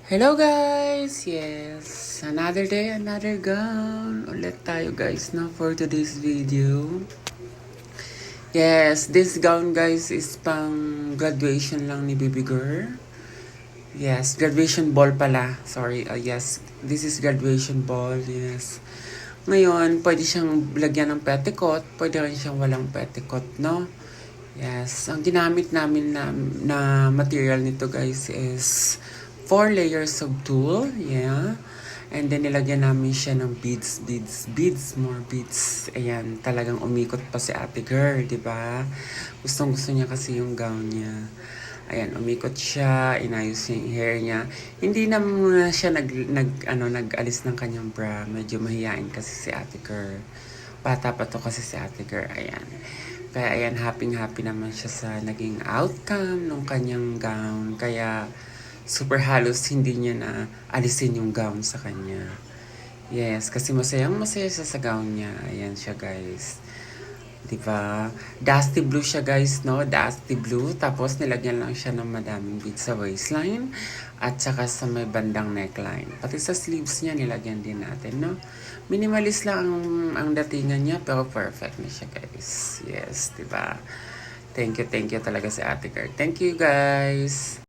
Hello guys! Yes, another day, another gown. Ulit tayo guys na for today's video. Yes, this gown guys is pang graduation lang ni baby girl. Yes, graduation ball pala. Sorry, yes, this is graduation ball, yes. Ngayon, pwede siyang lagyan ng petticoat, pwede rin siyang walang petticoat, no? Yes, ang ginamit namin na material nito guys is 4 layers of tulle, yeah. And then nilagyan namin siya ng beads, more beads. Ayan, talagang umikot pa si ate girl, di ba? Gustong-gusto niya kasi yung gown niya. Ayan, umikot siya, inayos niya yung hair niya. Hindi na muna siya nag-alis ng kanyang bra. Medyo mahihain kasi si ate girl. Bata pa to kasi si ate girl, ayan. Kaya ayan, happy naman siya sa naging outcome ng kanyang gown. Kaya super halos hindi niya na alisin yung gown sa kanya. Yes, kasi masaya siya sa gown niya. Ayan siya guys. Diba? Dusty blue siya guys, no? Dusty blue. Tapos nilagyan lang siya ng madaming beads sa waistline. At saka sa may bandang neckline. Pati sa sleeves niya nilagyan din natin, no? Minimalist lang ang datingan niya, pero perfect na siya guys. Yes, diba? Thank you talaga sa ate Kurt. Thank you guys!